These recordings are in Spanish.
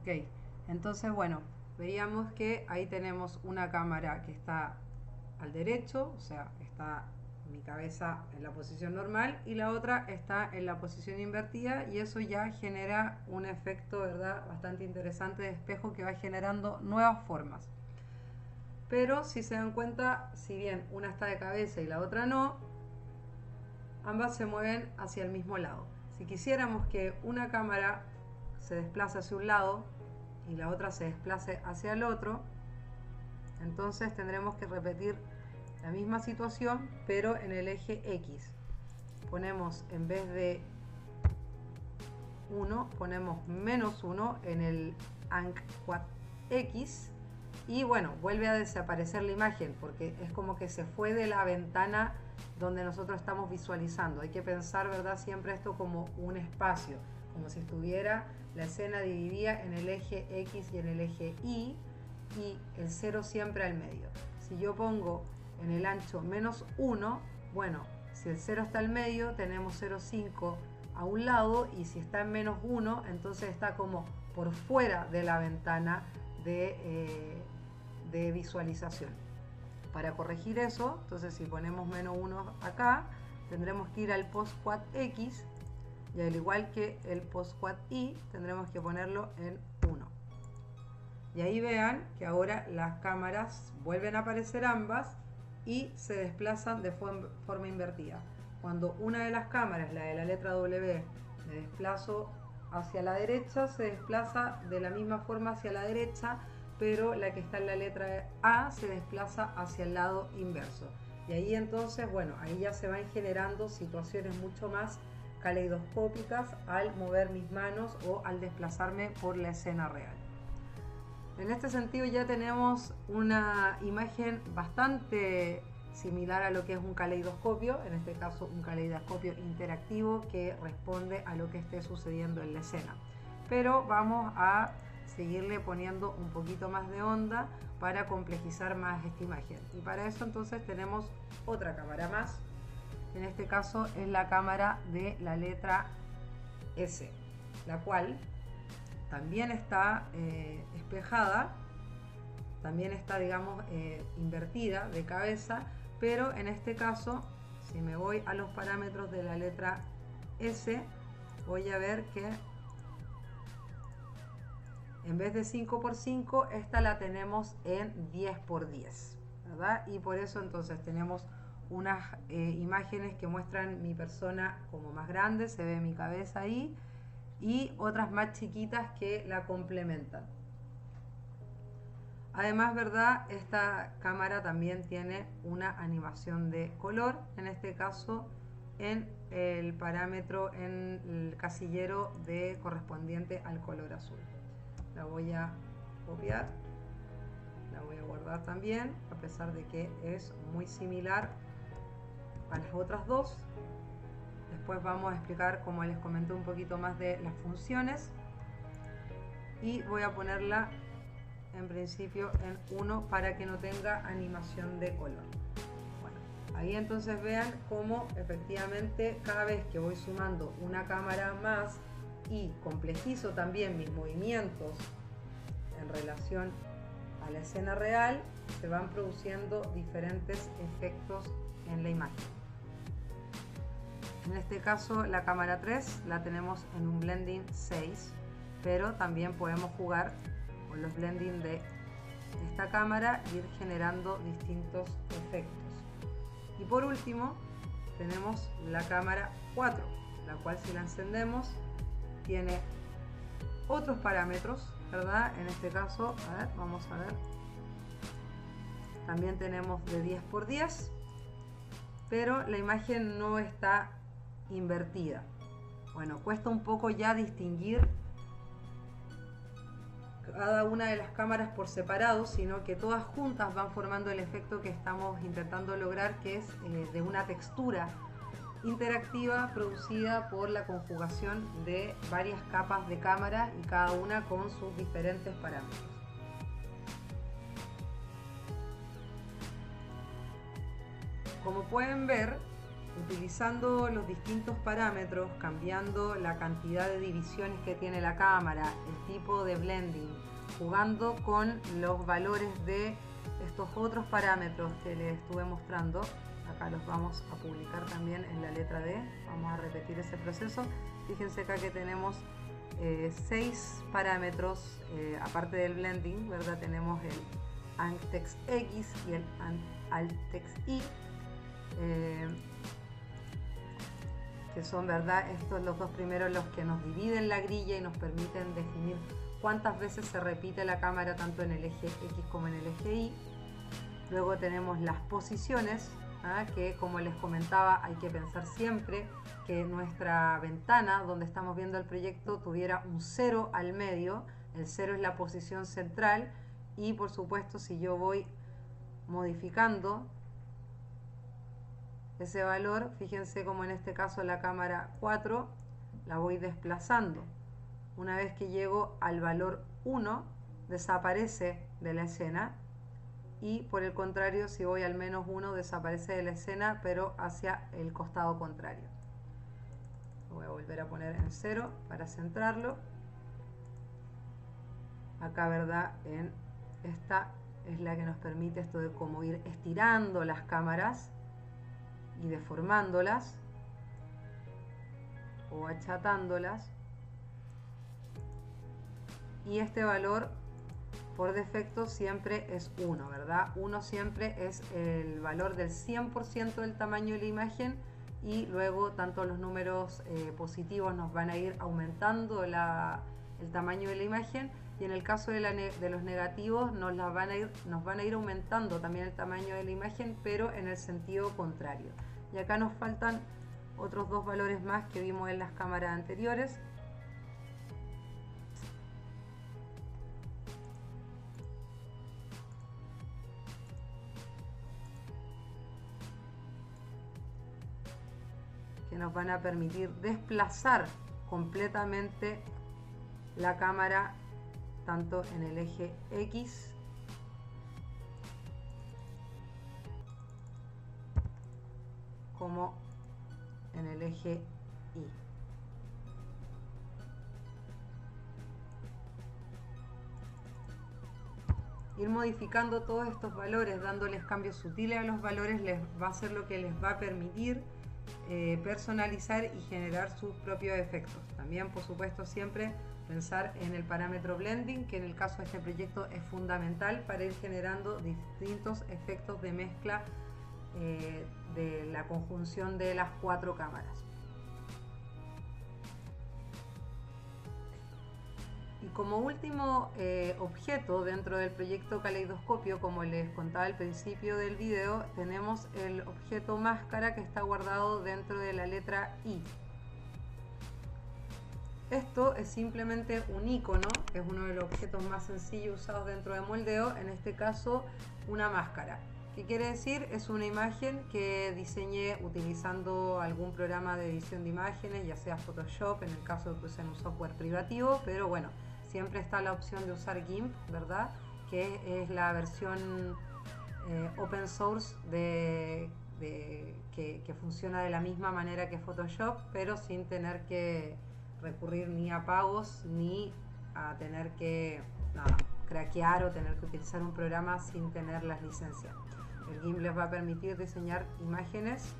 Ok, entonces bueno, veíamos que ahí tenemos una cámara que está al derecho, o sea, está mi cabeza en la posición normal y la otra está en la posición invertida, y eso ya genera un efecto, ¿verdad?, bastante interesante de espejo que va generando nuevas formas. Pero si se dan cuenta, si bien una está de cabeza y la otra no, ambas se mueven hacia el mismo lado. Si quisiéramos que una cámara se desplace hacia un lado y la otra se desplace hacia el otro, entonces tendremos que repetir la misma situación, pero en el eje X. Ponemos, en vez de 1, ponemos -1 en el Anc Quad X, y bueno, vuelve a desaparecer la imagen porque es como que se fue de la ventana donde nosotros estamos visualizando. Hay que pensar, ¿verdad?, siempre esto como un espacio, como si estuviera la escena dividida en el eje X y en el eje Y, y el 0 siempre al medio. Si yo pongo en el ancho -1, bueno, si el 0 está al medio, tenemos 0,5 a un lado, y si está en -1, entonces está como por fuera de la ventana de visualización. Para corregir eso, entonces si ponemos -1 acá, tendremos que ir al post quad X, y al igual que el post quad Y, tendremos que ponerlo en 1. Y ahí vean que ahora las cámaras vuelven a aparecer ambas y se desplazan de forma invertida. Cuando una de las cámaras, la de la letra W, me desplazo hacia la derecha, se desplaza de la misma forma hacia la derecha, pero la que está en la letra A se desplaza hacia el lado inverso. Y ahí entonces, bueno, ahí ya se van generando situaciones mucho más caleidoscópicas al mover mis manos o al desplazarme por la escena real. En este sentido ya tenemos una imagen bastante similar a lo que es un caleidoscopio, en este caso un caleidoscopio interactivo que responde a lo que esté sucediendo en la escena. Pero vamos a seguirle poniendo un poquito más de onda para complejizar más esta imagen. Y para eso entonces tenemos otra cámara más. En este caso es la cámara de la letra S, la cual también está espejada, también está, digamos, invertida de cabeza, pero en este caso, si me voy a los parámetros de la letra S, voy a ver que en vez de 5×5, esta la tenemos en 10×10, ¿verdad? Y por eso entonces tenemos unas imágenes que muestran mi persona como más grande, se ve mi cabeza ahí, y otras más chiquitas que la complementan. Además, ¿verdad?, esta cámara también tiene una animación de color, en este caso en el parámetro, en el casillero de correspondiente al color azul. La voy a copiar, la voy a guardar también, a pesar de que es muy similar a las otras dos. Después vamos a explicar, como les comenté, un poquito más de las funciones, y voy a ponerla en principio en 1 para que no tenga animación de color. Bueno, ahí entonces vean cómo efectivamente cada vez que voy sumando una cámara más y complejizo también mis movimientos en relación a la escena real, se van produciendo diferentes efectos en la imagen. En este caso la cámara 3 la tenemos en un blending 6, pero también podemos jugar con los blending de esta cámara e ir generando distintos efectos. Y por último tenemos la cámara 4, la cual, si la encendemos, tiene otros parámetros, ¿verdad? En este caso, a ver, vamos a ver, también tenemos de 10×10, pero la imagen no está invertida. Bueno, cuesta un poco ya distinguir cada una de las cámaras por separado, sino que todas juntas van formando el efecto que estamos intentando lograr, que es de una textura interactiva producida por la conjugación de varias capas de cámara y cada una con sus diferentes parámetros. Como pueden ver, utilizando los distintos parámetros, cambiando la cantidad de divisiones que tiene la cámara, el tipo de blending, jugando con los valores de estos otros parámetros que les estuve mostrando. Acá los vamos a publicar también en la letra D. Vamos a repetir ese proceso. Fíjense acá que tenemos 6 parámetros, aparte del blending, ¿verdad? Tenemos el Anctex X y el Altex Y, que son, ¿verdad?, estos los dos primeros los que nos dividen la grilla y nos permiten definir cuántas veces se repite la cámara tanto en el eje X como en el eje Y. Luego tenemos las posiciones, que como les comentaba, hay que pensar siempre que nuestra ventana donde estamos viendo el proyecto tuviera un 0 al medio. El 0 es la posición central y por supuesto si yo voy modificando ese valor, fíjense como en este caso la cámara 4 la voy desplazando. Una vez que llego al valor 1 desaparece de la escena, y por el contrario si voy al menos 1 desaparece de la escena pero hacia el costado contrario. Lo voy a volver a poner en 0 para centrarlo. Acá, ¿verdad?, en esta es la que nos permite esto de cómo ir estirando las cámaras y deformándolas o achatándolas. Y este valor por defecto siempre es 1, ¿verdad? 1 siempre es el valor del 100% del tamaño de la imagen, y luego tanto los números positivos nos van a ir aumentando el tamaño de la imagen, y en el caso de los negativos nos van a ir aumentando también el tamaño de la imagen, pero en el sentido contrario. Y acá nos faltan otros dos valores más que vimos en las cámaras anteriores. Que nos van a permitir desplazar completamente la cámara tanto en el eje X como en el eje Y. Ir modificando todos estos valores, dándoles cambios sutiles a los valores, les va a ser lo que les va a permitir personalizar y generar sus propios efectos. También, por supuesto, siempre pensar en el parámetro blending, que en el caso de este proyecto es fundamental para ir generando distintos efectos de mezcla de la conjunción de las 4 cámaras. Y como último objeto dentro del proyecto Caleidoscopio, como les contaba al principio del video, tenemos el objeto máscara que está guardado dentro de la letra I. Esto es simplemente un icono, es uno de los objetos más sencillos usados dentro de moldeo, en este caso una máscara. ¿Qué quiere decir? Es una imagen que diseñé utilizando algún programa de edición de imágenes, ya sea Photoshop, en el caso de que usen un software privativo, pero bueno, siempre está la opción de usar GIMP, ¿verdad?, que es la versión open source que funciona de la misma manera que Photoshop, pero sin tener que recurrir ni a pagos ni a tener que craquear o tener que utilizar un programa sin tener las licencias. El GIMP les va a permitir diseñar imágenes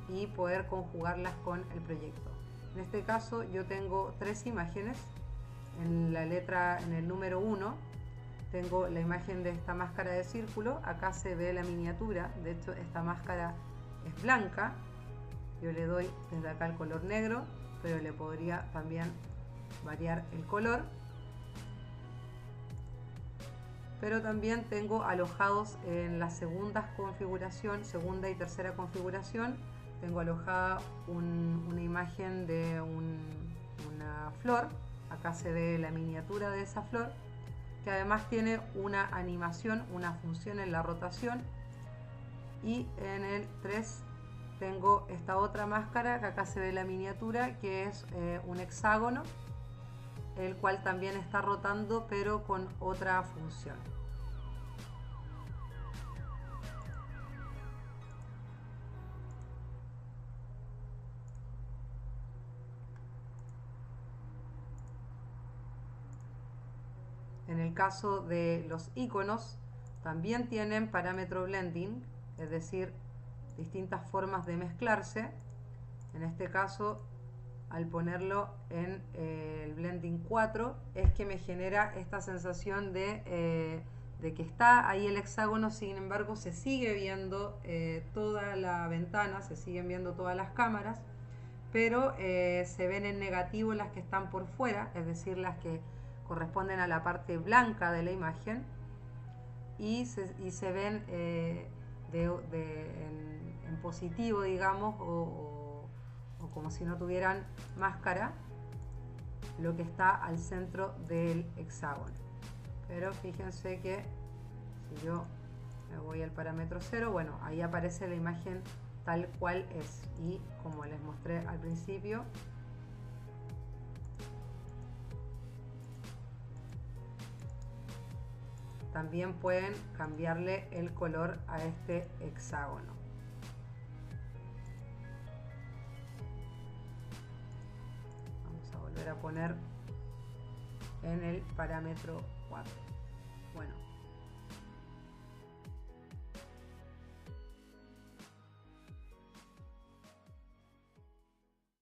y poder conjugarlas con el proyecto. En este caso yo tengo 3 imágenes. En el número 1 tengo la imagen de esta máscara de círculo. Acá se ve la miniatura, de hecho esta máscara es blanca. Yo le doy desde acá el color negro, pero le podría también variar el color. Pero también tengo alojados en la segunda y tercera configuración, tengo alojada una imagen de una flor. Acá se ve la miniatura de esa flor, que además tiene una animación, una función en la rotación. Y en el 3 tengo esta otra máscara, que acá se ve la miniatura, que es un hexágono, el cual también está rotando, pero con otra función. el caso de los iconos, también tienen parámetro blending, es decir, distintas formas de mezclarse. En este caso, al ponerlo en el blending 4, es que me genera esta sensación de que está ahí el hexágono, sin embargo se sigue viendo toda la ventana, se siguen viendo todas las cámaras, pero se ven en negativo las que están por fuera, es decir, las que corresponden a la parte blanca de la imagen, y se ven en positivo, digamos, o como si no tuvieran máscara, lo que está al centro del hexágono. Pero fíjense que si yo me voy al parámetro 0, bueno, ahí aparece la imagen tal cual es, y como les mostré al principio, también pueden cambiarle el color a este hexágono. Vamos a volver a poner en el parámetro 4.